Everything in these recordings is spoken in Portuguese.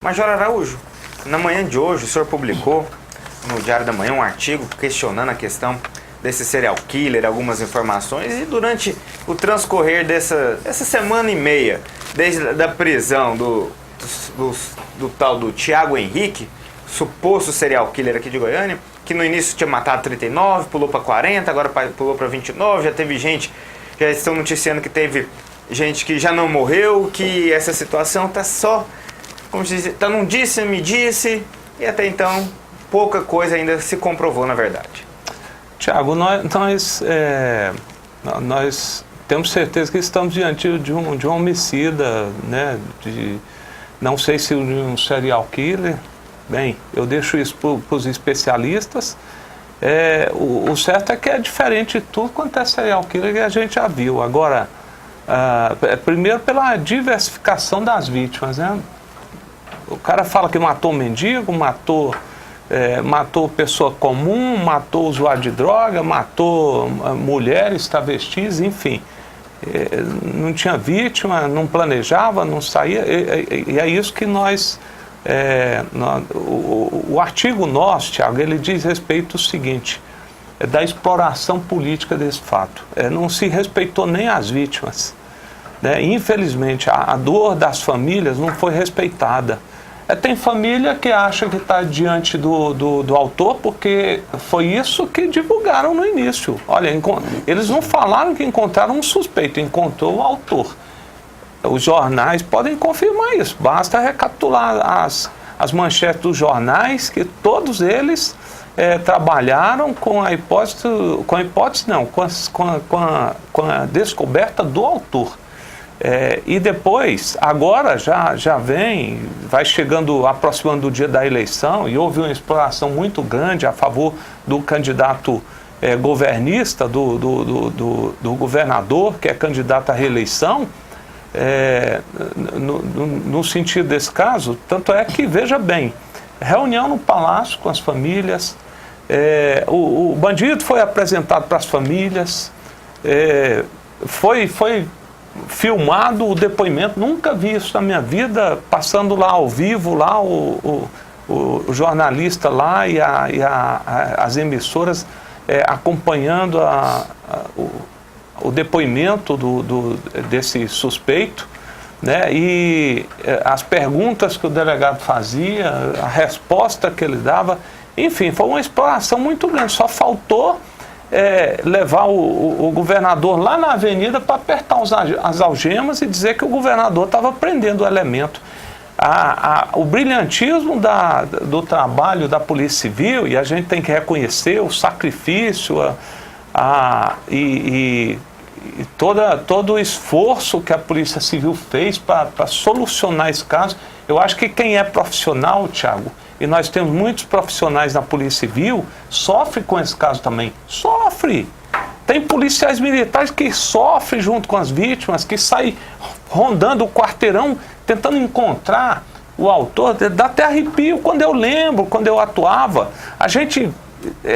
Major Araújo, na manhã de hoje o senhor publicou no Diário da Manhã um artigo questionando a questão desse serial killer, algumas informações, e durante o transcorrer dessa semana e meia, desde a prisão do tal do Thiago Henrique, suposto serial killer aqui de Goiânia, que no início tinha matado 39, pulou para 40, agora pulou para 29, já teve gente, já estão noticiando que teve gente que já não morreu, que essa situação está só, como se diz, está num disse-me-disse, e até então pouca coisa ainda se comprovou na verdade. Tiago, nós temos certeza que estamos diante de um homicida, né? Não sei se de um serial killer. Bem, eu deixo isso para os especialistas. O certo é que é diferente de tudo quanto é serial killer que a gente já viu. Agora, primeiro pela diversificação das vítimas, né? O cara fala que matou mendigo, matou pessoa comum, matou usuário de droga, matou mulheres, travestis, enfim. Não tinha vítima, não planejava, não saía, e é isso que o artigo nosso, Tiago, ele diz respeito ao seguinte, da exploração política desse fato. Não se respeitou nem as vítimas, né? Infelizmente, a dor das famílias não foi respeitada. Tem família que acha que está diante do autor porque foi isso que divulgaram no início. Olha, eles não falaram que encontraram um suspeito, encontrou o autor. Os jornais podem confirmar isso, basta recapitular as manchetes dos jornais, que todos eles trabalharam com a descoberta do autor. E depois, agora vai chegando, aproximando do dia da eleição, e houve uma exploração muito grande a favor do candidato governista, do governador, que é candidato à reeleição, no sentido desse caso. Tanto é que, veja bem, reunião no palácio com as famílias, o bandido foi apresentado para as famílias, foi filmado o depoimento, nunca vi isso na minha vida, passando lá ao vivo, lá o jornalista lá e as emissoras acompanhando o depoimento desse suspeito, né? E as perguntas que o delegado fazia, a resposta que ele dava, enfim, foi uma exploração muito grande. Só faltou levar o governador lá na avenida para apertar as algemas e dizer que o governador estava prendendo o elemento. O brilhantismo do trabalho da Polícia Civil, e a gente tem que reconhecer o sacrifício e todo o esforço que a Polícia Civil fez para solucionar esse caso. Eu acho que quem é profissional, Thiago, e nós temos muitos profissionais na Polícia Civil, sofre com esse caso também. Sofre! Tem policiais militares que sofrem junto com as vítimas, que saem rondando o quarteirão, tentando encontrar o autor. Dá até arrepio quando eu lembro, quando eu atuava. A gente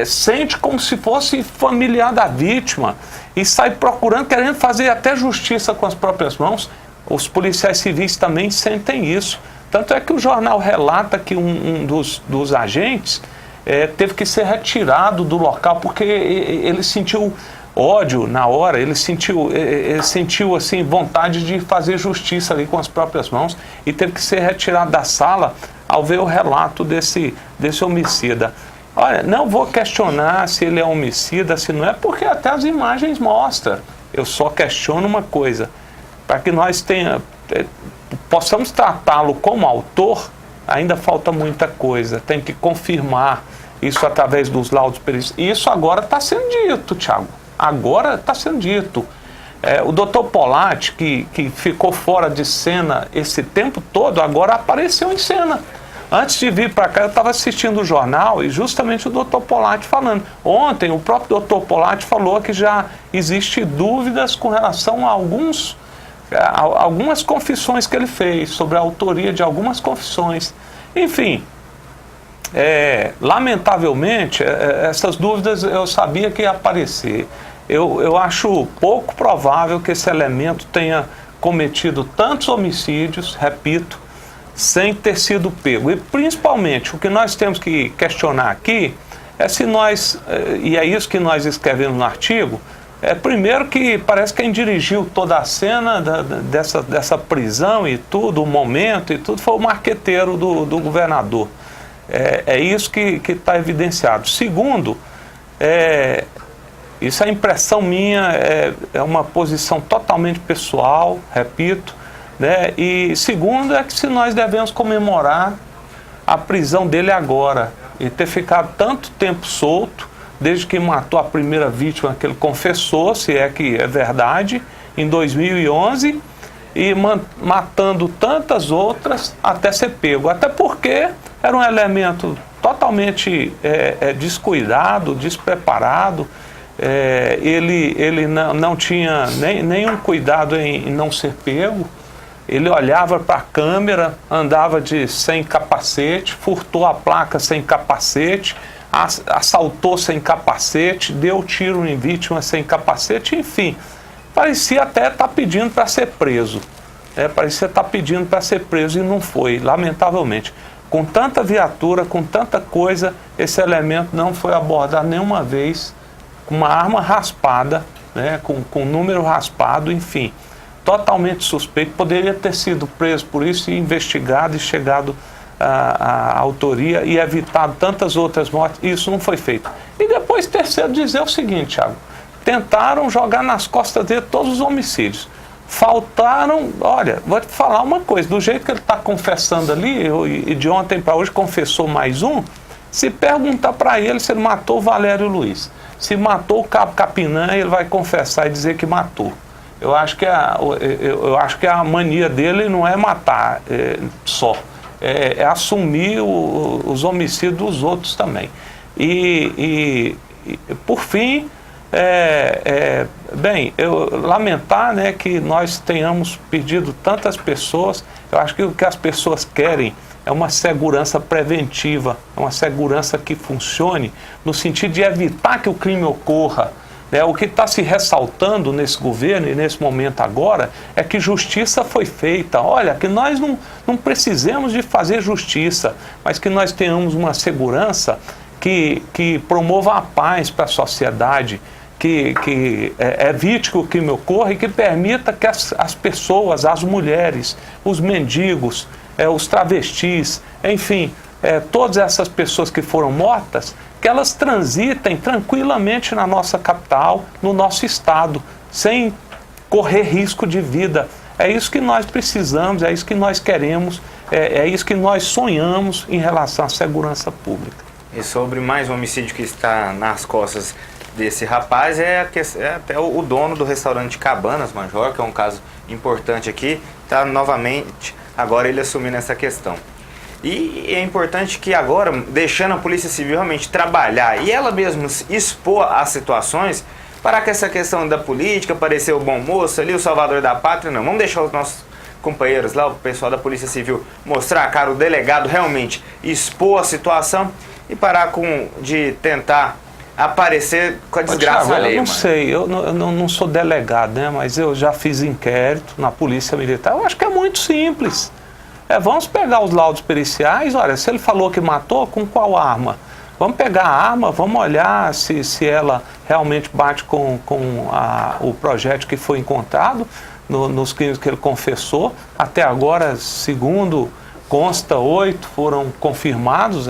sente como se fosse familiar da vítima e sai procurando, querendo fazer até justiça com as próprias mãos. Os policiais civis também sentem isso. Tanto é que o jornal relata que um dos agentes teve que ser retirado do local porque ele sentiu ódio na hora, ele sentiu assim, vontade de fazer justiça ali com as próprias mãos e teve que ser retirado da sala ao ver o relato desse homicida. Olha, não vou questionar se ele é homicida, se não é, porque até as imagens mostram. Eu só questiono uma coisa, para que nós possamos tratá-lo como autor, ainda falta muita coisa. Tem que confirmar isso através dos laudos perícios. E isso agora está sendo dito, Thiago. Agora está sendo dito. O doutor Polatti, que ficou fora de cena esse tempo todo, agora apareceu em cena. Antes de vir para cá, eu estava assistindo o jornal e justamente o doutor Polatti falando. Ontem, o próprio doutor Polatti falou que já existe dúvidas com relação a algumas confissões que ele fez, sobre a autoria de algumas confissões. Enfim, lamentavelmente, essas dúvidas eu sabia que ia aparecer. Eu acho pouco provável que esse elemento tenha cometido tantos homicídios, repito, sem ter sido pego. E principalmente o que nós temos que questionar aqui é se nós, e é isso que nós escrevemos no artigo, primeiro que parece que quem dirigiu toda a cena dessa prisão e tudo, o momento e tudo, foi o marqueteiro do governador. É isso que está evidenciado. Segundo, isso é impressão minha, é uma posição totalmente pessoal, repito, né? E segundo é que se nós devemos comemorar a prisão dele agora e ter ficado tanto tempo solto, desde que matou a primeira vítima que ele confessou, se é que é verdade, em 2011, e matando tantas outras até ser pego. Até porque era um elemento totalmente descuidado, despreparado, ele não tinha nenhum cuidado em não ser pego. Ele olhava para a câmera, andava sem capacete, furtou a placa sem capacete, assaltou sem capacete, deu tiro em vítima sem capacete, enfim, parecia até estar pedindo para ser preso. Parecia estar pedindo para ser preso e não foi, lamentavelmente. Com tanta viatura, com tanta coisa, esse elemento não foi abordado nenhuma vez, com uma arma raspada, né, com número raspado, enfim, totalmente suspeito. Poderia ter sido preso por isso e investigado e chegado à autoria e evitado tantas outras mortes. Isso não foi feito. E depois, terceiro, dizer o seguinte, Thiago, tentaram jogar nas costas dele todos os homicídios. Faltaram, olha, vou te falar uma coisa, do jeito que ele está confessando ali, e de ontem para hoje confessou mais um, se perguntar para ele se ele matou o Valério Luiz, se matou o Cabo Capinã, ele vai confessar e dizer que matou. Eu acho que a mania dele não é matar só, é assumir os homicídios dos outros também. E por fim, bem, eu lamentar, né, que nós tenhamos perdido tantas pessoas. Eu acho que o que as pessoas querem é uma segurança preventiva, é uma segurança que funcione no sentido de evitar que o crime ocorra. O que está se ressaltando nesse governo e nesse momento agora é que justiça foi feita. Olha, que nós não precisamos de fazer justiça, mas que nós tenhamos uma segurança que promova a paz para a sociedade, que evite que o crime ocorra e que permita que as pessoas, as mulheres, os mendigos, os travestis, enfim, todas essas pessoas que foram mortas, que elas transitem tranquilamente na nossa capital, no nosso estado, sem correr risco de vida. É isso que nós precisamos, é isso que nós queremos, é isso que nós sonhamos em relação à segurança pública. E sobre mais um homicídio que está nas costas desse rapaz, até o dono do restaurante Cabanas Major, que é um caso importante aqui, está novamente agora ele assumindo essa questão. E é importante que agora, deixando a Polícia Civil realmente trabalhar e ela mesma expor as situações, para que essa questão da política, parecer o bom moço ali, o salvador da pátria, não. Vamos deixar os nossos companheiros lá, o pessoal da Polícia Civil, mostrar, cara, o delegado realmente expor a situação e parar de tentar aparecer com a desgraça Thiago, alheia. Eu não sei, eu não sou delegado, né, mas eu já fiz inquérito na Polícia Militar. Eu acho que é muito simples. Vamos pegar os laudos periciais, olha, se ele falou que matou, com qual arma? Vamos pegar a arma, vamos olhar se ela realmente bate com o projétil que foi encontrado nos crimes que ele confessou. Até agora, segundo consta, 8 foram confirmados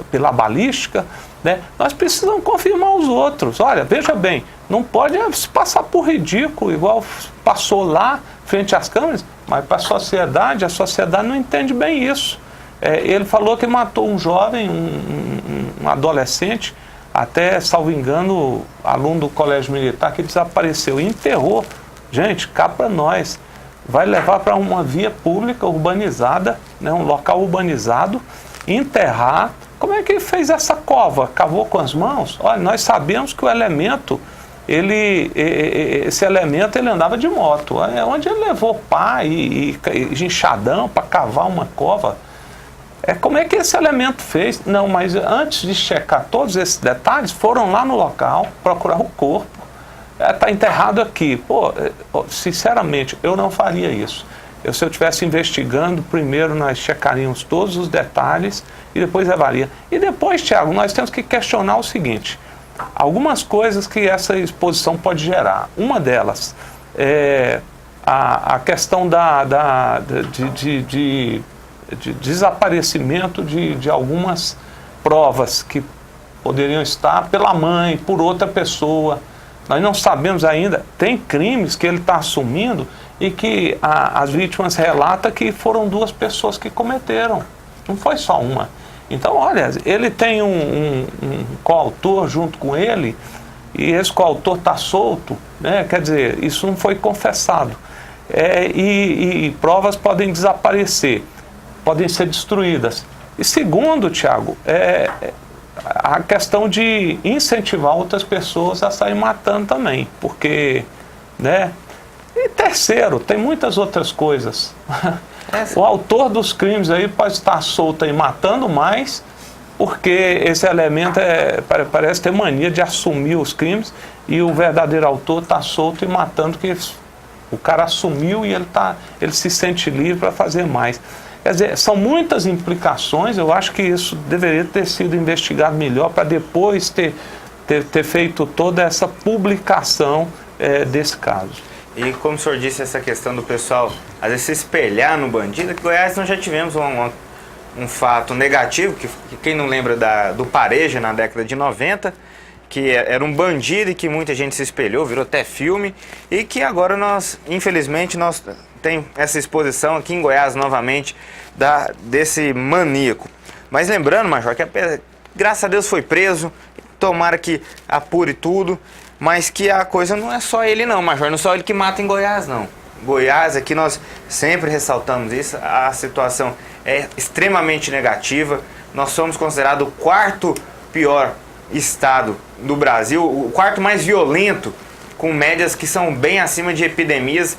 pela balística, né? Nós precisamos confirmar os outros. Olha, veja bem, não pode se passar por ridículo, igual passou lá, frente às câmeras, mas para a sociedade não entende bem isso. Ele falou que matou um jovem, um adolescente, até, salvo engano, aluno do Colégio Militar, que desapareceu e enterrou. Gente, cá para nós. Vai levar para uma via pública urbanizada, né, um local urbanizado, enterrar. Como é que ele fez essa cova? Cavou com as mãos? Olha, nós sabemos que o elemento, esse elemento ele andava de moto. Onde ele levou pá e enxadão para cavar uma cova? Como é que esse elemento fez? Não, mas antes de checar todos esses detalhes, foram lá no local procurar o corpo. Está enterrado aqui. Pô, sinceramente, eu não faria isso. Se eu estivesse investigando, primeiro nós checaríamos todos os detalhes e depois levaria. E depois, Tiago, nós temos que questionar o seguinte: algumas coisas que essa exposição pode gerar. Uma delas é a questão de desaparecimento de algumas provas que poderiam estar pela mãe, por outra pessoa. Nós não sabemos ainda, tem crimes que ele está assumindo e que as vítimas relatam que foram 2 pessoas que cometeram, não foi só uma. Então, olha, ele tem um coautor junto com ele e esse coautor está solto, né? Quer dizer, isso não foi confessado. E provas podem desaparecer, podem ser destruídas. E segundo, Tiago, a questão de incentivar outras pessoas a sair matando também, porque, né? E terceiro, tem muitas outras coisas. O autor dos crimes aí pode estar solto aí matando mais, porque esse elemento parece ter mania de assumir os crimes e o verdadeiro autor está solto e matando, que o cara assumiu e ele se sente livre para fazer mais. Quer dizer, são muitas implicações. Eu acho que isso deveria ter sido investigado melhor para depois ter feito toda essa publicação desse caso. E como o senhor disse, essa questão do pessoal às vezes se espelhar no bandido, que Goiás nós já tivemos um fato negativo, que quem não lembra do Pareja na década de 90, que era um bandido e que muita gente se espelhou, virou até filme, e que agora infelizmente, tem essa exposição aqui em Goiás novamente desse maníaco. Mas lembrando, Major, que graças a Deus foi preso, tomara que apure tudo, mas que a coisa não é só ele não, Major, não é só ele que mata em Goiás não. Goiás, aqui nós sempre ressaltamos isso, a situação é extremamente negativa, nós somos considerados o 4º pior estado do Brasil, o 4º mais violento, com médias que são bem acima de epidemias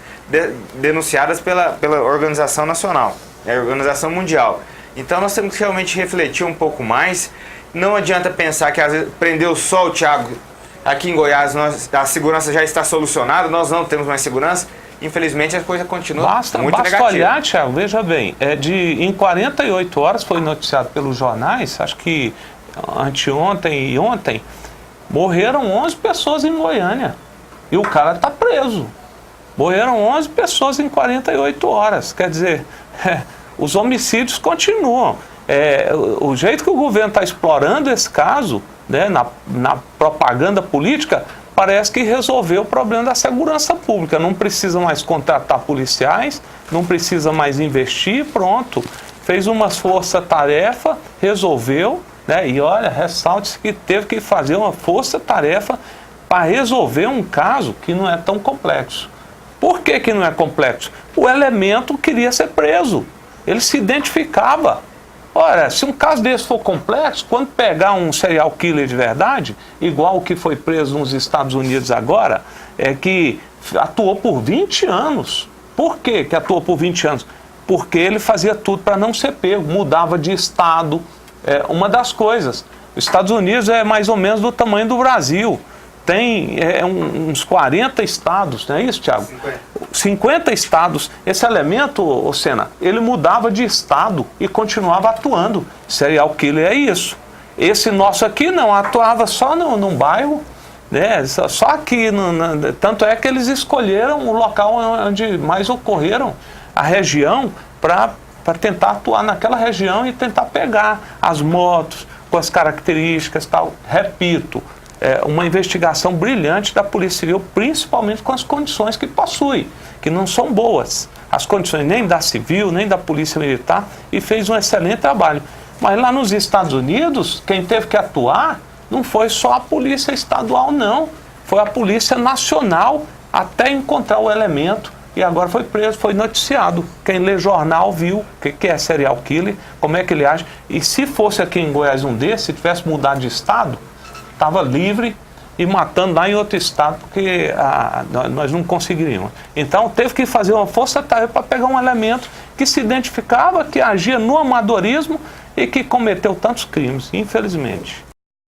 denunciadas pela Organização Nacional, a Organização Mundial. Então nós temos que realmente refletir um pouco mais. Não adianta pensar que às vezes prendeu só o Thiago. Aqui em Goiás a segurança já está solucionada, nós não temos mais segurança. Infelizmente a coisa continua muito negativa. Basta olhar, Thiago, veja bem, em 48 horas foi noticiado pelos jornais, acho que anteontem e ontem, morreram 11 pessoas em Goiânia. E o cara está preso. Morreram 11 pessoas em 48 horas. Quer dizer, os homicídios continuam. O jeito que o governo está explorando esse caso, né, na propaganda política, parece que resolveu o problema da segurança pública. Não precisa mais contratar policiais, não precisa mais investir, pronto. Fez umas força-tarefa, resolveu, né, e olha, ressalte-se que teve que fazer uma força-tarefa para resolver um caso que não é tão complexo. Por que não é complexo? O elemento queria ser preso. Ele se identificava. Ora, se um caso desse for complexo, quando pegar um serial killer de verdade, igual o que foi preso nos Estados Unidos agora, que atuou por 20 anos. Por que atuou por 20 anos? Porque ele fazia tudo para não ser pego, mudava de estado. Uma das coisas, os Estados Unidos é mais ou menos do tamanho do Brasil. Tem uns 40 estados, não é isso, Thiago? 50 estados. Esse elemento, Senna, ele mudava de estado e continuava atuando. Serial killer é isso. Esse nosso aqui não, atuava só num bairro, né? Só aqui. Tanto é que eles escolheram o local onde mais ocorreram, a região, para tentar atuar naquela região e tentar pegar as motos com as características e tal. Repito, uma investigação brilhante da Polícia Civil, principalmente com as condições que possui, que não são boas. As condições nem da Civil, nem da Polícia Militar, e fez um excelente trabalho. Mas lá nos Estados Unidos, quem teve que atuar não foi só a Polícia Estadual, não. Foi a Polícia Nacional, até encontrar o elemento, e agora foi preso, foi noticiado. Quem lê jornal viu o que é serial killer, como é que ele age. E se fosse aqui em Goiás um desses, se tivesse mudado de estado, estava livre e matando lá em outro estado, porque nós não conseguiríamos. Então teve que fazer uma força-tarefa para pegar um elemento que se identificava, que agia no amadorismo e que cometeu tantos crimes, infelizmente.